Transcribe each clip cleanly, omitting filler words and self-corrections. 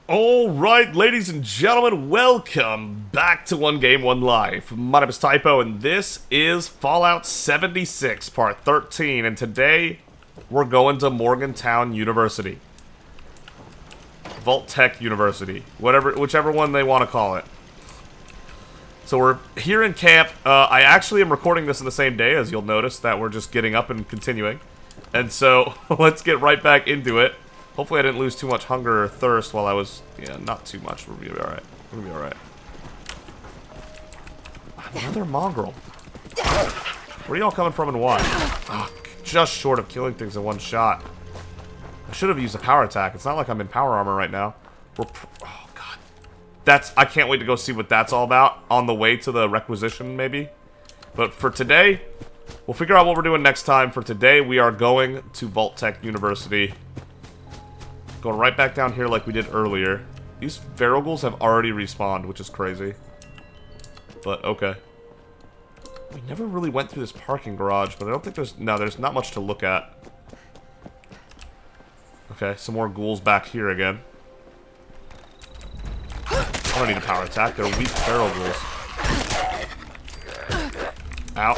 Alright, ladies and gentlemen, welcome back to 1Game1Life. My name is Typo, and this is Fallout 76, Part 13, and today, we're going to Morgantown University. Vault-Tec University. Whichever one they want to call it. So we're here in camp. I actually am recording this in the same day, as you'll notice that we're just getting up and continuing. And so, let's get right back into it. Hopefully I didn't lose too much hunger or thirst while I was... Yeah, not too much. We'll be alright. We'll be alright. Another mongrel. Where are y'all coming from and why? Oh, just short of killing things in one shot. I should have used a power attack. It's not like I'm in power armor right now. Oh, God. I can't wait to go see what that's all about. On the way to the requisition, maybe. But for today, we'll figure out what we're doing next time. For today, we are going to Vault-Tec University. Going right back down here like we did earlier. These Varogals have already respawned, which is crazy. But, okay. We never really went through this parking garage, but I don't think there's... No, there's not much to look at. Okay, some more ghouls back here again. I don't need a power attack. They're weak Varogals. Ow.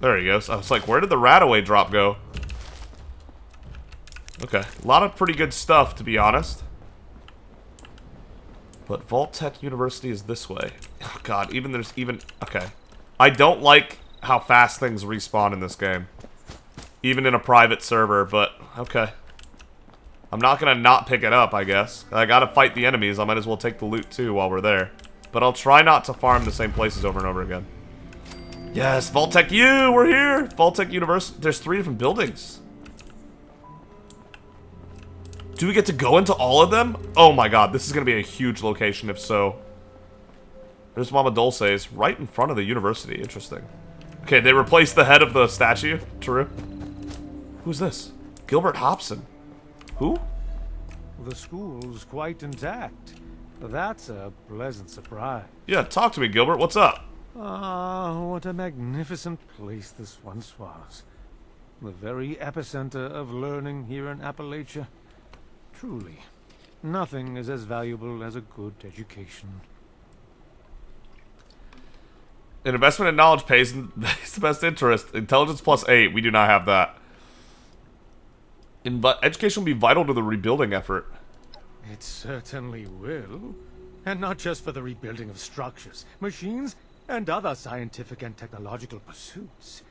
There he goes. I was like, where did the Rataway drop go? Okay, a lot of pretty good stuff, to be honest. But Vault-Tec University is this way. Oh, God, okay. I don't like how fast things respawn in this game. Even in a private server, but, okay. I'm not gonna not pick it up, I guess. I gotta fight the enemies, I might as well take the loot, too, while we're there. But I'll try not to farm the same places over and over again. Yes, Vault-Tec U, we're here! Vault-Tec University, there's 3 different buildings. Do we get to go into all of them? Oh my God, this is gonna be a huge location if so. There's Mama Dulce's right in front of the university. Interesting. Okay, they replaced the head of the statue. True. Who's this? Gilbert Hobson. Who? The school's quite intact. That's a pleasant surprise. Yeah, talk to me, Gilbert. What's up? Ah, what a magnificent place this once was. The very epicenter of learning here in Appalachia. Truly, nothing is as valuable as a good education. An investment in knowledge pays the best interest. Intelligence plus 8. We do not have that. Education will be vital to the rebuilding effort. It certainly will. And not just for the rebuilding of structures, machines, and other scientific and technological pursuits.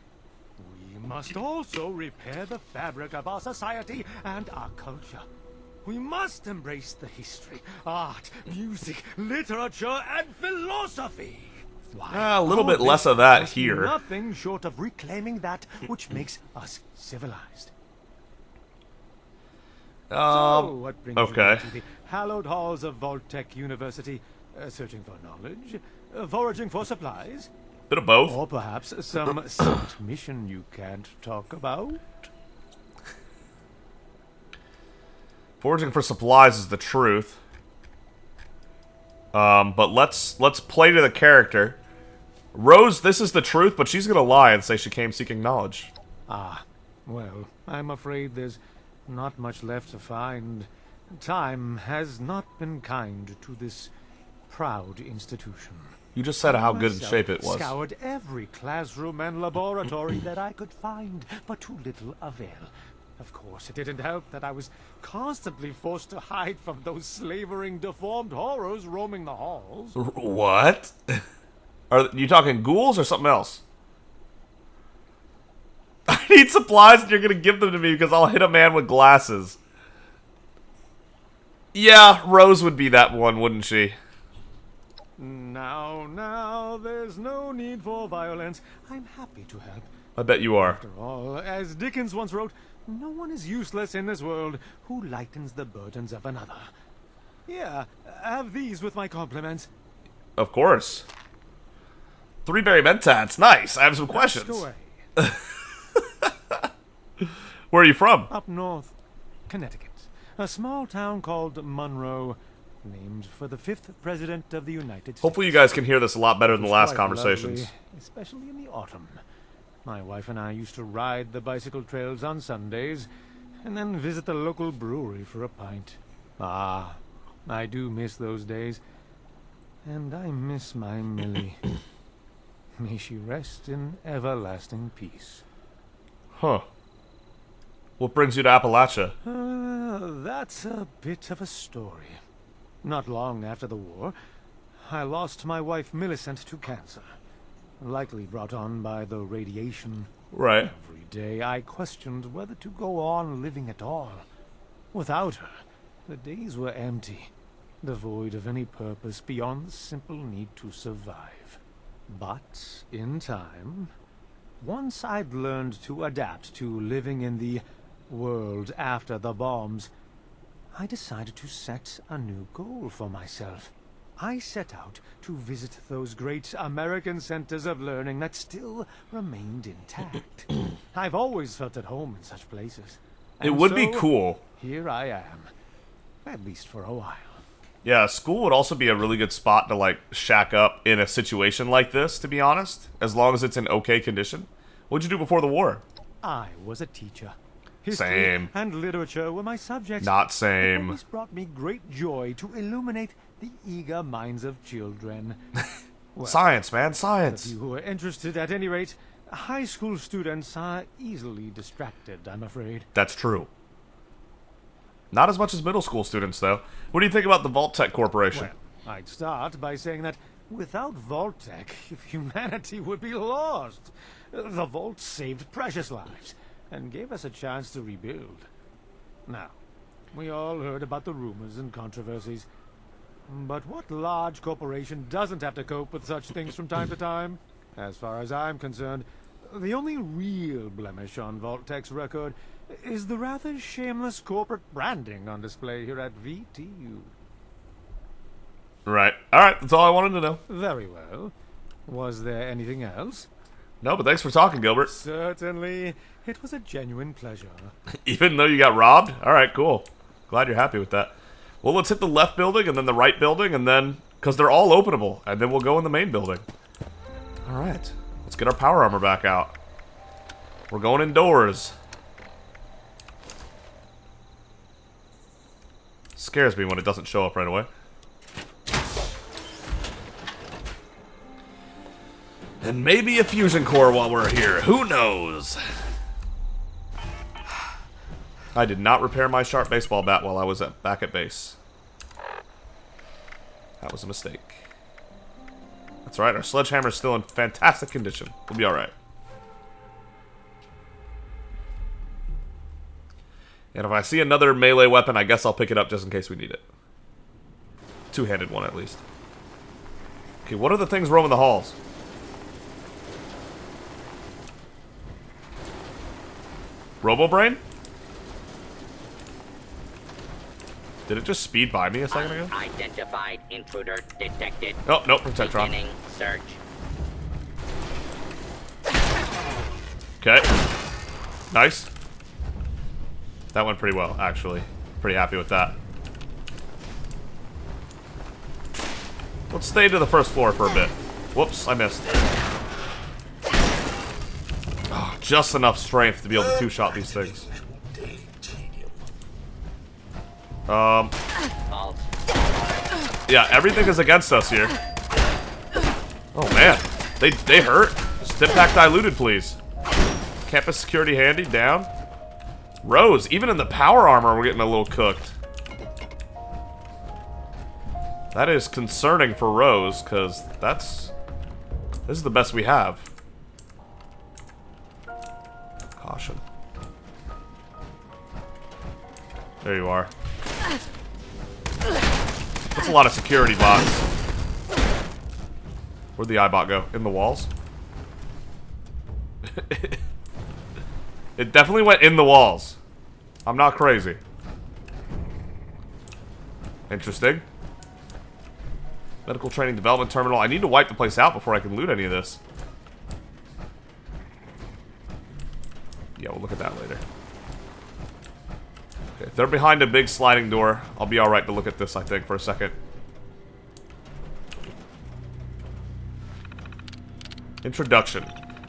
We must also repair the fabric of our society and our culture. We must embrace the history, art, music, literature, and philosophy. Why, a little bit less of that here. Nothing short of reclaiming that which makes us civilized. So, what brings you to the hallowed halls of Vault-Tec University? Searching for knowledge? Foraging for supplies? Bit of both. Or perhaps some secret mission you can't talk about? Foraging for supplies is the truth. But let's play to the character. Rose, this is the truth, but she's gonna lie and say she came seeking knowledge. Ah, well, I'm afraid there's not much left to find. Time has not been kind to this proud institution. You just said how good in shape it was. Scoured every classroom and laboratory that I could find, but to little avail. Of course, it didn't help that I was constantly forced to hide from those slavering, deformed horrors roaming the halls. What? Are you talking ghouls or something else? I need supplies and you're gonna give them to me because I'll hit a man with glasses. Yeah, Rose would be that one, wouldn't she? Now, there's no need for violence. I'm happy to help. I bet you are. After all, as Dickens once wrote, no one is useless in this world who lightens the burdens of another. Here, have these with my compliments. Of course. 3 berry mentats. Nice. I have some questions. Where are you from? Up north, Connecticut. A small town called Monroe, named for the 5th President of the United States. Hopefully you guys can hear this a lot better than the last conversations. Lovely, especially in the autumn. My wife and I used to ride the bicycle trails on Sundays, and then visit the local brewery for a pint. Ah, I do miss those days. And I miss my Millie. May she rest in everlasting peace. Huh. What brings you to Appalachia? That's a bit of a story. Not long after the war, I lost my wife Millicent to cancer. Likely brought on by the radiation. Right. Every day I questioned whether to go on living at all. Without her, the days were empty, devoid of any purpose beyond the simple need to survive. But, in time, once I'd learned to adapt to living in the world after the bombs, I decided to set a new goal for myself. I set out to visit those great American centers of learning that still remained intact. I've always felt at home in such places. It And would be so, cool. Here I am. At least for a while. Yeah, school would also be a really good spot to, like, shack up in a situation like this, to be honest. As long as it's in okay condition. What'd you do before the war? I was a teacher. History Same. and literature were my subjects. Not It same. always brought me great joy to illuminate the eager minds of children. Well, Science, man, of science. you who are interested, at any rate, high school students are easily distracted, I'm afraid. That's true. Not as much as middle school students, though. What do you think about the Vault-Tec Corporation? Well, I'd start by saying that without Vault-Tec, humanity would be lost. The Vault saved precious lives and gave us a chance to rebuild. Now, we all heard about the rumors and controversies. But what large corporation doesn't have to cope with such things from time to time? As far as I'm concerned, the only real blemish on Vault-Tec's record is the rather shameless corporate branding on display here at VTU. Right. Alright, that's all I wanted to know. Very well. Was there anything else? No, but thanks for talking, Gilbert. Certainly. It was a genuine pleasure. Even though you got robbed? Alright, cool. Glad you're happy with that. Well, let's hit the left building, and then the right building, and then... Because they're all openable, and then we'll go in the main building. Alright. Let's get our power armor back out. We're going indoors. Scares me when it doesn't show up right away. And maybe a fusion core while we're here. Who knows? I did not repair my sharp baseball bat while I was back at base. That was a mistake. That's right, our sledgehammer is still in fantastic condition. We'll be alright. And if I see another melee weapon, I guess I'll pick it up just in case we need it. Two-handed one, at least. Okay, what are the things roaming the halls? Robo-Brain? Did it just speed by me a second ago? Unidentified intruder detected. Oh, no, Protectron. Beginning search. Okay. Nice. That went pretty well, actually. Pretty happy with that. Let's stay to the first floor for a bit. Whoops, I missed. Oh, just enough strength to be able to two-shot these things. Yeah, everything is against us here. Oh man, they hurt. Stim pack diluted, please. Campus security handy, down. Rose, even in the power armor, we're getting a little cooked. That is concerning for Rose, because this is the best we have. Caution. There you are. That's a lot of security bots. Where'd the iBot go? In the walls? It definitely went in the walls. I'm not crazy. Interesting. Medical training development terminal. I need to wipe the place out before I can loot any of this. Yeah, we'll look at that later. Okay, if they're behind a big sliding door, I'll be alright to look at this, I think, for a second. Introduction.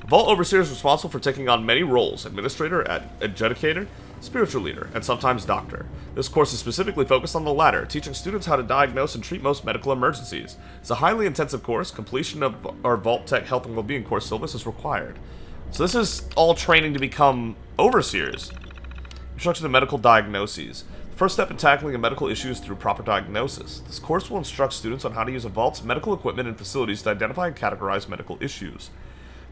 Vault Overseer is responsible for taking on many roles. Administrator, adjudicator, spiritual leader, and sometimes doctor. This course is specifically focused on the latter, teaching students how to diagnose and treat most medical emergencies. It's a highly intensive course. Completion of our Vault-Tec health and well-being course syllabus is required. So this is all training to become overseers. Introduction to medical diagnoses. The first step in tackling a medical issue is through proper diagnosis. This course will instruct students on how to use a vault's medical equipment and facilities to identify and categorize medical issues.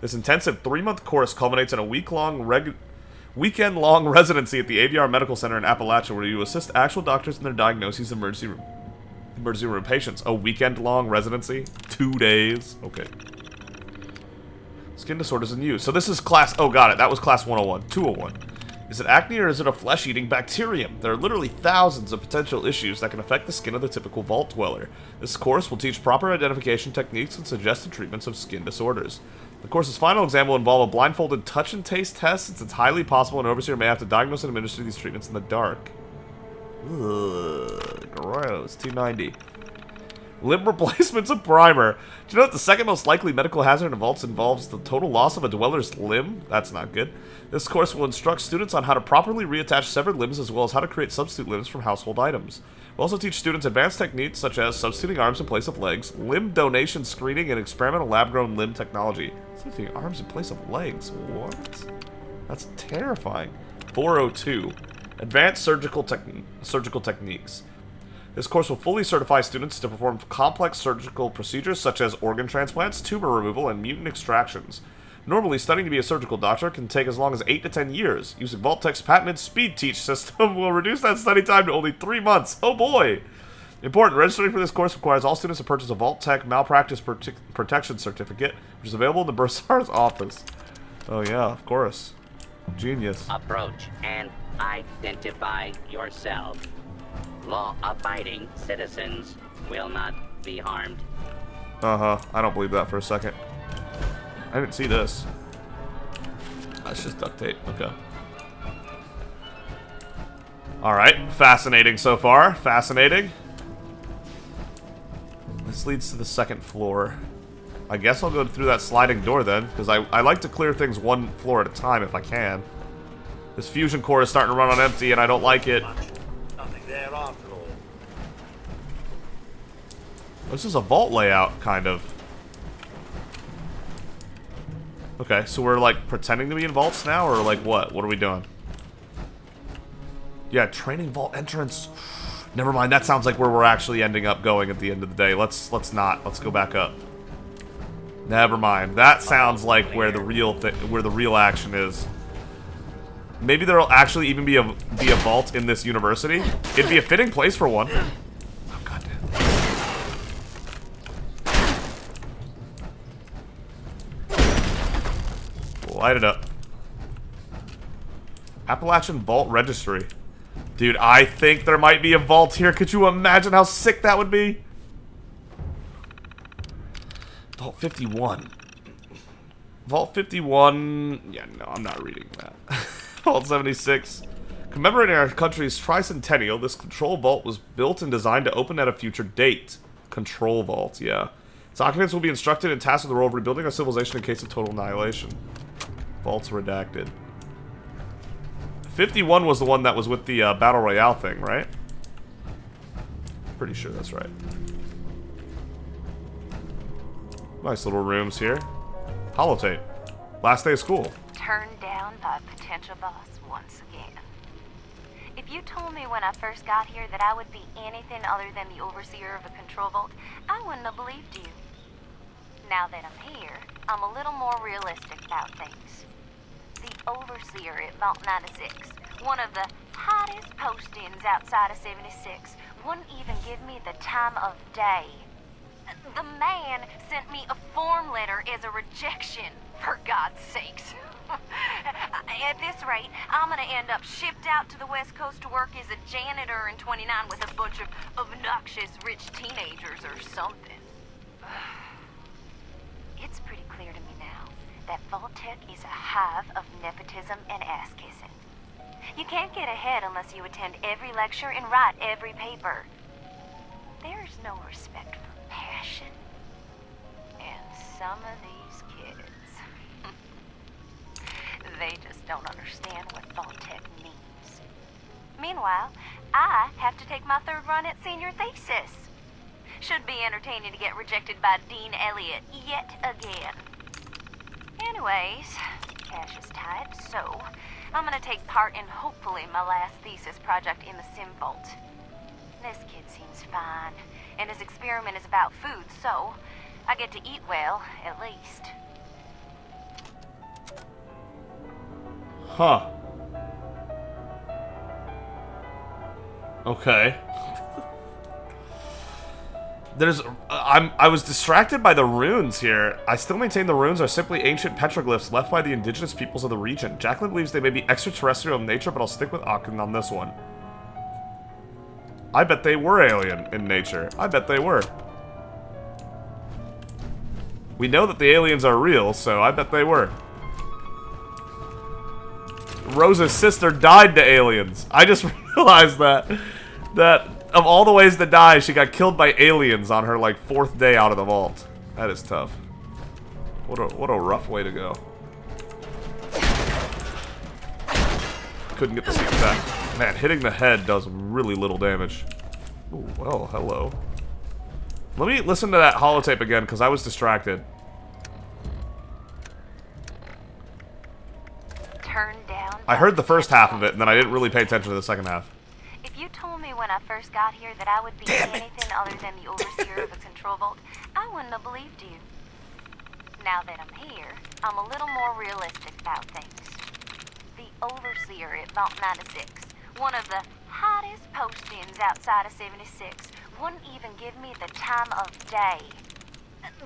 This intensive 3-month course culminates in a weekend-long residency at the AVR Medical Center in Appalachia, where you assist actual doctors in their diagnoses of emergency room patients. A weekend-long residency? 2 days? Okay. Skin disorders in use. So this is class... Oh, got it. That was class 101. 201. Is it acne or is it a flesh-eating bacterium? There are literally thousands of potential issues that can affect the skin of the typical vault dweller. This course will teach proper identification techniques and suggested treatments of skin disorders. The course's final exam will involve a blindfolded touch and taste test, since it's highly possible an overseer may have to diagnose and administer these treatments in the dark. Ugh, gross. 290. Limb replacements and primer. Do you know that the second most likely medical hazard in vaults involves the total loss of a dweller's limb? That's not good. This course will instruct students on how to properly reattach severed limbs, as well as how to create substitute limbs from household items. We'll also teach students advanced techniques such as substituting arms in place of legs, limb donation screening, and experimental lab-grown limb technology. Substituting arms in place of legs? What? That's terrifying. 402. Advanced surgical techniques. This course will fully certify students to perform complex surgical procedures such as organ transplants, tumor removal, and mutant extractions. Normally, studying to be a surgical doctor can take as long as 8 to 10 years. Using Vault-Tec's patented Speed Teach system will reduce that study time to only 3 months. Oh boy! Important, registering for this course requires all students to purchase a Vault-Tec Malpractice Protection Certificate, which is available in the Bursar's office. Oh yeah, of course. Genius. Approach and identify yourself. Law-abiding citizens will not be harmed. Uh-huh. I don't believe that for a second. I didn't see this. That's just duct tape. Okay. Alright. Fascinating so far. Fascinating. This leads to the second floor. I guess I'll go through that sliding door then, because I like to clear things one floor at a time if I can. This fusion core is starting to run on empty and I don't like it. Nothing there after all. This is a vault layout, kind of. Okay, so we're like pretending to be in vaults now, or like what? What are we doing? Yeah, training vault entrance. Never mind, that sounds like where we're actually ending up going at the end of the day. Let's not. Let's go back up. Never mind. That sounds like where the real action is. Maybe there'll actually even be a vault in this university. It'd be a fitting place for one. Oh goddamn. Light it up. Appalachian Vault Registry. Dude, I think there might be a vault here. Could you imagine how sick that would be? Vault 51. Vault 51... Yeah, no, I'm not reading that. Vault 76. Commemorating our country's tricentennial, this control vault was built and designed to open at a future date. Control vault, yeah. Its occupants will be instructed and tasked with the role of rebuilding our civilization in case of total annihilation. Vaults redacted. 51 was the one that was with the Battle Royale thing, right? Pretty sure that's right. Nice little rooms here. Holotape. Last day of school. Turned down by a potential boss once again. If you told me when I first got here that I would be anything other than the overseer of a control vault, I wouldn't have believed you. Now that I'm here, I'm a little more realistic about things. The overseer at Vault 96, one of the hottest postings outside of 76, wouldn't even give me the time of day. The man sent me a form letter as a rejection, for God's sakes. At this rate, I'm gonna end up shipped out to the West Coast to work as a janitor in 29 with a bunch of obnoxious rich teenagers or something. It's pretty clear to me now that Vault-Tec is a hive of nepotism and ass-kissing. You can't get ahead unless you attend every lecture and write every paper. There's no respect for passion. And some of these kids, they just don't understand what Vault-Tec means. Meanwhile, I have to take my third run at senior thesis. Should be entertaining to get rejected by Dean Elliott yet again. Anyways, cash is tight, so I'm gonna take part in hopefully my last thesis project in the Sim Vault. This kid seems fine, and his experiment is about food, so I get to eat well, at least. Huh. Okay. I was distracted by the runes here. I still maintain the runes are simply ancient petroglyphs left by the indigenous peoples of the region. Jacqueline believes they may be extraterrestrial in nature, but I'll stick with Aachen on this one. I bet they were alien in nature. I bet they were. We know that the aliens are real, so I bet they were. Rosa's sister died to aliens. I just realized that of all the ways to die, she got killed by aliens on her, like, 4th day out of the vault. That is tough. What a rough way to go. Couldn't get the sneak attack. Man, hitting the head does really little damage. Ooh, well, hello. Let me listen to that holotape again, because I was distracted. Turn down. I heard the first half of it, and then I didn't really pay attention to the second half. If you told me when I first got here that I would be anything other than the overseer of a control vault, I wouldn't have believed you. Now that I'm here, I'm a little more realistic about things. The overseer at Vault 96, one of the hottest postings outside of 76, wouldn't even give me the time of day.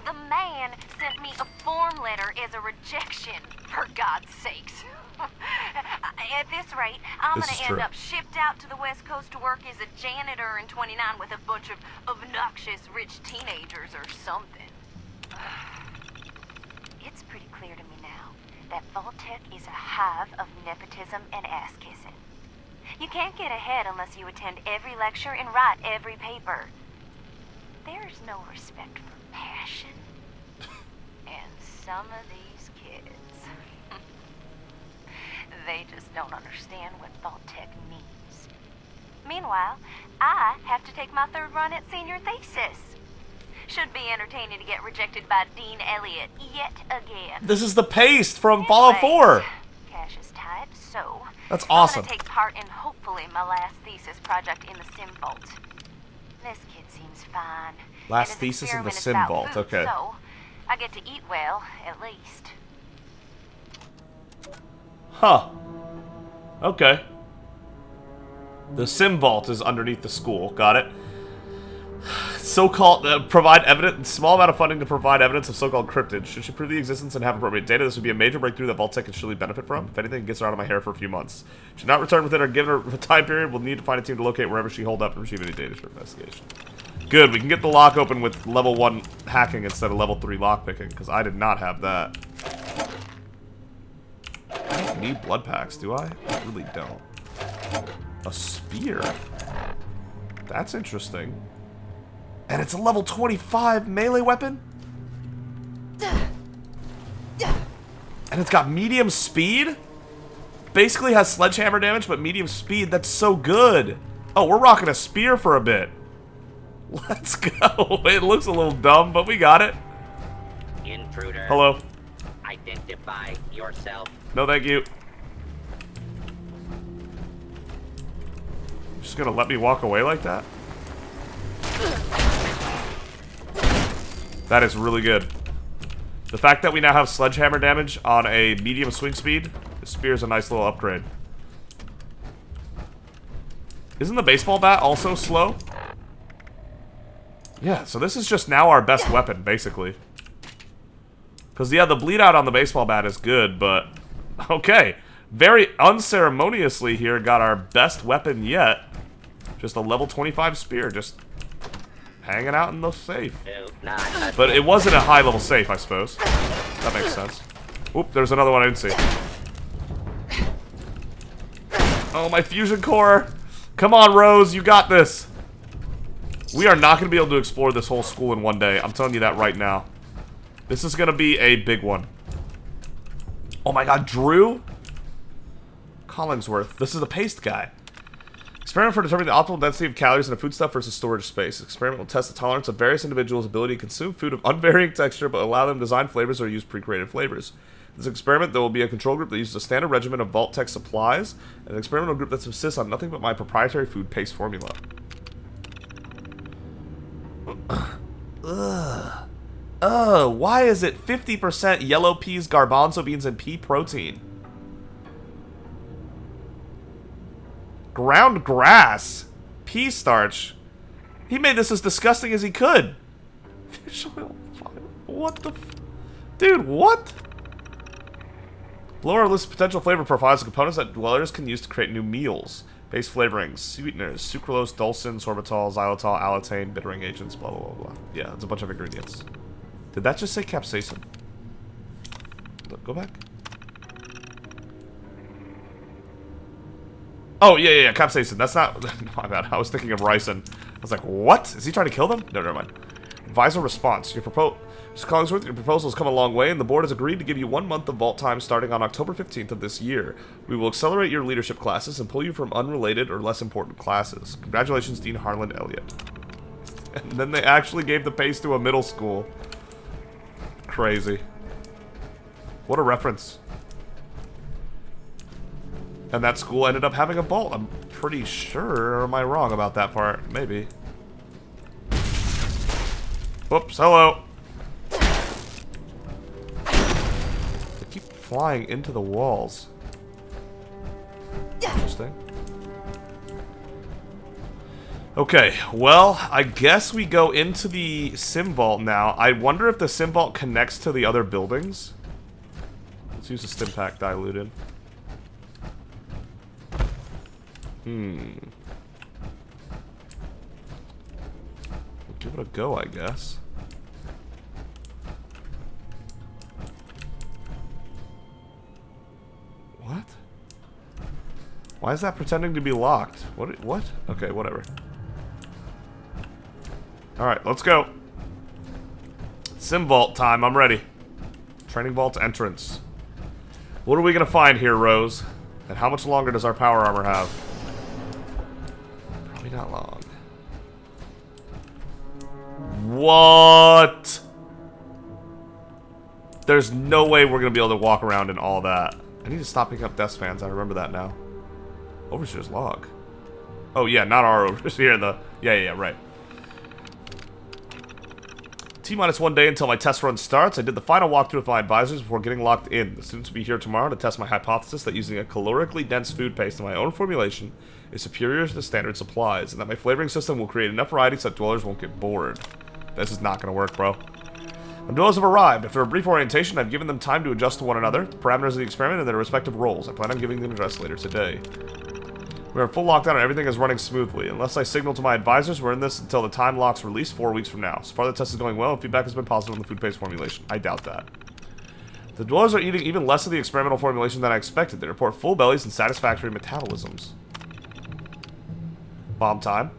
The man sent me a form letter as a rejection, for God's sakes. At this rate, I'm gonna end up shipped out to the West Coast to work as a janitor in 29 with a bunch of obnoxious rich teenagers or something. It's pretty clear to me now that Vault-Tec is a hive of nepotism and ass-kissing. You can't get ahead unless you attend every lecture and write every paper. There's no respect for passion. And some of these kids... they just don't understand what Vault-Tec means. Meanwhile, I have to take my third run at senior thesis. Should be entertaining to get rejected by Dean Elliott yet again. This is the paste from Fallout 4. Cash is tight, so that's awesome. I'm gonna take part in hopefully my last thesis project in the Sim Vault. This kid seems fine. Last thesis in the Sim Vault, okay. So I get to eat well, at least. Huh. Okay. The Sim Vault is underneath the school. Got it. So-called, provide evidence, small amount of funding to provide evidence of so-called cryptids. Should she prove the existence and have appropriate data, this would be a major breakthrough that Vault-Tec can surely benefit from. If anything, it gets her out of my hair for a few months. Should not return within or given her a time period, we'll need to find a team to locate wherever she holed up and receive any data for investigation. Good, we can get the lock open with level 1 hacking instead of level 3 lockpicking, because I did not have that. I don't need blood packs, do I? I really don't. A spear? That's interesting. And it's a level 25 melee weapon? And it's got medium speed? Basically has sledgehammer damage, but medium speed. That's so good. Oh, we're rocking a spear for a bit. Let's go. It looks a little dumb, but we got it. Intruder. Hello. Identify yourself. No, thank you. Just gonna let me walk away like that? That is really good. The fact that we now have sledgehammer damage on a medium swing speed, the spear's a nice little upgrade. Isn't the baseball bat also slow? Yeah, so this is just now our best weapon, basically. Because, yeah, the bleed out on the baseball bat is good, but... Okay. Very unceremoniously here, got our best weapon yet. Just a level 25 spear, just... hanging out in the safe. But it wasn't a high-level safe, I suppose. That makes sense. Oop, there's another one I didn't see. Oh, my fusion core! Come on, Rose, you got this! We are not going to be able to explore this whole school in one day. I'm telling you that right now. This is going to be a big one. Oh my god, Drew? Collingsworth. This is the paste guy. Experiment for determining the optimal density of calories in a foodstuff versus storage space. Experiment will test the tolerance of various individuals' ability to consume food of unvarying texture, but allow them to design flavors or use pre-created flavors. This experiment, there will be a control group that uses a standard regimen of Vault-Tec supplies, and an experimental group that subsists on nothing but my proprietary food paste formula. Ugh. Ugh, why is it 50% yellow peas, garbanzo beans, and pea protein? Ground grass. Pea starch. He made this as disgusting as he could. Fish oil. What the dude, what? Below are lists of potential flavor profiles of components that dwellers can use to create new meals. Base flavorings, sweeteners, sucralose, dulcin, sorbitol, xylitol, allatane, bittering agents, blah, blah, blah, blah. Yeah, it's a bunch of ingredients. Did that just say capsaicin? Look, go back. Oh, yeah, capsaicin. That's not... My bad. I was thinking of ricin. I was like, what? Is he trying to kill them? No, never mind. Advisor response. Your Mr. Collingsworth, your proposal has come a long way, and the board has agreed to give you 1 month of vault time starting on October 15th of this year. We will accelerate your leadership classes and pull you from unrelated or less important classes. Congratulations, Dean Harlan Elliott. And then they actually gave the pace to a middle school. Crazy. What a reference. And that school ended up having a vault, I'm pretty sure. Or am I wrong about that part? Maybe. Whoops, hello. They keep flying into the walls. Interesting. Okay, well, I guess we go into the sim vault now. I wonder if the sim vault connects to the other buildings. Let's use the stim pack diluted. We'll give it a go, I guess. What? Why is that pretending to be locked? What? Okay, whatever. Alright, let's go. Sim vault time, I'm ready. Training vault entrance. What are we gonna find here, Rose? And how much longer does our power armor have? Probably not long. What? There's no way we're gonna be able to walk around in all that. I need to stop picking up desk fans, I remember that now. Overseer's log. Oh yeah, not our overseer, the... Yeah, right. T-minus 1 day until my test run starts. I did the final walkthrough with my advisors before getting locked in. The students will be here tomorrow to test my hypothesis that using a calorically dense food paste in my own formulation is superior to the standard supplies, and that my flavoring system will create enough variety so that dwellers won't get bored. This is not going to work, bro. The dwellers have arrived. After a brief orientation, I've given them time to adjust to one another, the parameters of the experiment, and their respective roles. I plan on giving them a address later today. We are in full lockdown and everything is running smoothly. Unless I signal to my advisors, we're in this until the time lock's released 4 weeks from now. So far the test is going well and feedback has been positive on the food paste formulation. I doubt that. The dwellers are eating even less of the experimental formulation than I expected. They report full bellies and satisfactory metabolisms. Bomb time.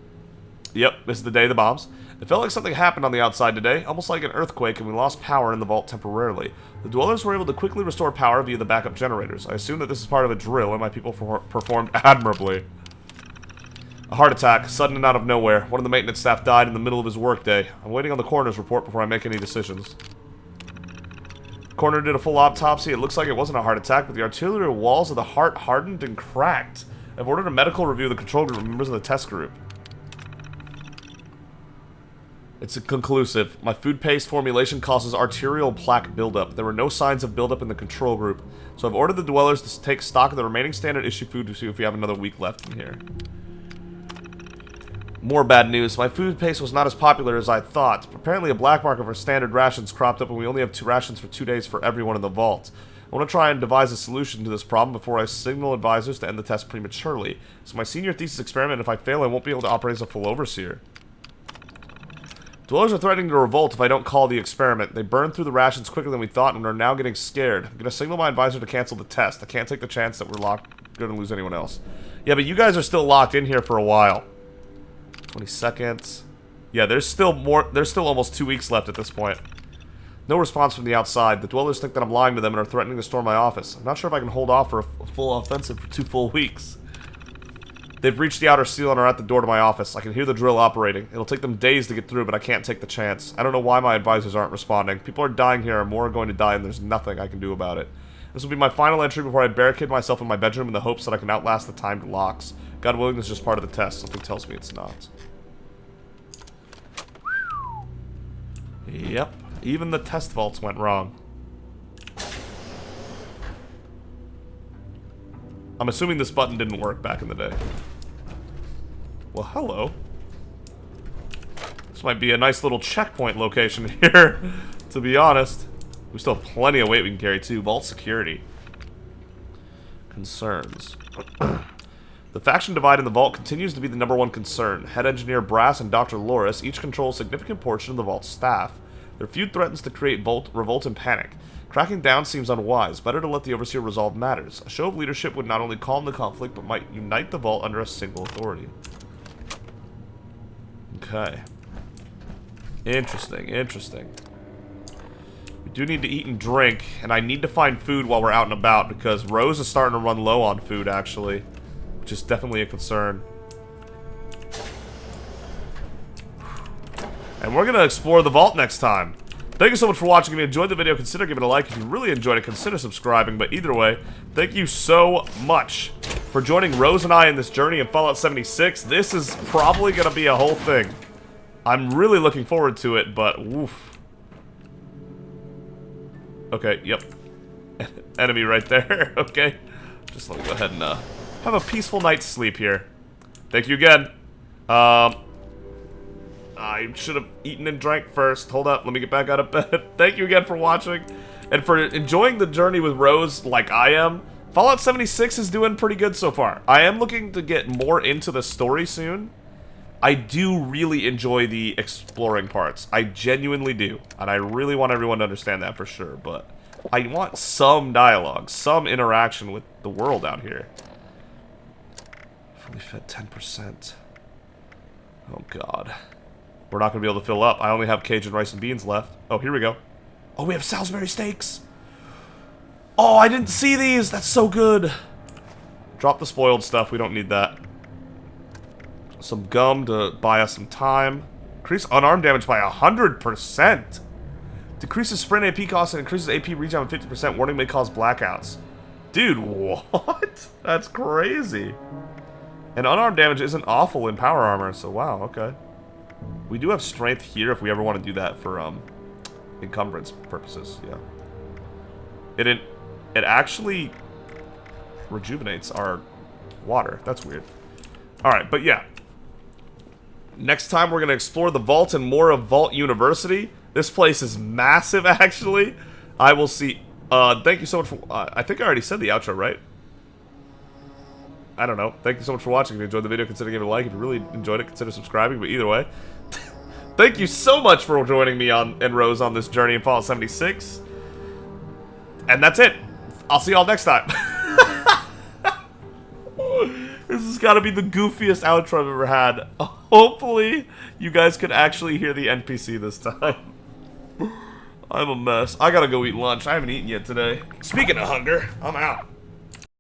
Yep, this is the day of the bombs. It felt like something happened on the outside today, almost like an earthquake, and we lost power in the vault temporarily. The dwellers were able to quickly restore power via the backup generators. I assume that this is part of a drill, and my people performed admirably. A heart attack, sudden and out of nowhere. One of the maintenance staff died in the middle of his workday. I'm waiting on the coroner's report before I make any decisions. The coroner did a full autopsy. It looks like it wasn't a heart attack, but the arterial walls of the heart hardened and cracked. I've ordered a medical review of the control group and members of the test group. It's conclusive. My food paste formulation causes arterial plaque buildup. There were no signs of buildup in the control group, so I've ordered the dwellers to take stock of the remaining standard issue food to see if we have another week left in here. More bad news. My food paste was not as popular as I thought. Apparently a black market for standard rations cropped up and we only have 2 rations for 2 days for everyone in the vault. I want to try and devise a solution to this problem before I signal advisors to end the test prematurely. It's my senior thesis experiment, and if I fail I won't be able to operate as a full overseer. Dwellers are threatening to revolt if I don't call the experiment. They burned through the rations quicker than we thought and are now getting scared. I'm going to signal my advisor to cancel the test. I can't take the chance that we're going to lose anyone else. Yeah, but you guys are still locked in here for a while. 20 seconds. Yeah, there's still almost 2 weeks left at this point. No response from the outside. The dwellers think that I'm lying to them and are threatening to storm my office. I'm not sure if I can hold off for a full offensive for 2 full weeks. They've reached the outer seal and are at the door to my office. I can hear the drill operating. It'll take them days to get through, but I can't take the chance. I don't know why my advisors aren't responding. People are dying here, and more are going to die, and there's nothing I can do about it. This will be my final entry before I barricade myself in my bedroom in the hopes that I can outlast the timed locks. God willing, this is just part of the test. Something tells me it's not. Yep. Even the test vaults went wrong. I'm assuming this button didn't work back in the day. Well, hello. This might be a nice little checkpoint location here, to be honest. We still have plenty of weight we can carry, too. Vault security. Concerns. The faction divide in the vault continues to be the #1 concern. Head engineer Brass and Dr. Loris each control a significant portion of the vault's staff. Their feud threatens to create revolt and panic. Cracking down seems unwise. Better to let the Overseer resolve matters. A show of leadership would not only calm the conflict, but might unite the vault under a single authority. Okay. Interesting, interesting. We do need to eat and drink, and I need to find food while we're out and about, because Rose is starting to run low on food, actually. Which is definitely a concern. And we're going to explore the vault next time. Thank you so much for watching. If you enjoyed the video, consider giving it a like. If you really enjoyed it, consider subscribing. But either way, thank you so much for joining Rose and I in this journey in Fallout 76. This is probably going to be a whole thing. I'm really looking forward to it, but woof. Okay, yep. Enemy right there. Okay. Just let me go ahead and have a peaceful night's sleep here. Thank you again. I should have eaten and drank first. Hold up, let me get back out of bed. Thank you again for watching and for enjoying the journey with Rose like I am. Fallout 76 is doing pretty good so far. I am looking to get more into the story soon. I do really enjoy the exploring parts. I genuinely do. And I really want everyone to understand that for sure. But I want some dialogue, some interaction with the world out here. Fully fed 10%. Oh, God. We're not going to be able to fill up. I only have Cajun rice and beans left. Oh, here we go. Oh, we have Salisbury steaks. Oh, I didn't see these. That's so good. Drop the spoiled stuff. We don't need that. Some gum to buy us some time. Increase unarmed damage by 100%. Decreases sprint AP cost and increases AP regen by 50%. Warning may cause blackouts. Dude, what? That's crazy. And unarmed damage isn't awful in power armor, so wow, okay. We do have strength here if we ever want to do that for encumbrance purposes, yeah. It actually rejuvenates our water. That's weird. Alright, but yeah. Next time we're going to explore the vault and more of Vault University. This place is massive, actually. I will see... thank you so much for... I think I already said the outro, right? I don't know. Thank you so much for watching. If you enjoyed the video, consider giving it a like. If you really enjoyed it, consider subscribing. But either way, thank you so much for joining me and Rose on this journey in Fallout 76. And that's it. I'll see y'all next time. This has got to be the goofiest outro I've ever had. Hopefully, you guys could actually hear the NPC this time. I'm a mess. I gotta go eat lunch. I haven't eaten yet today. Speaking of hunger, I'm out.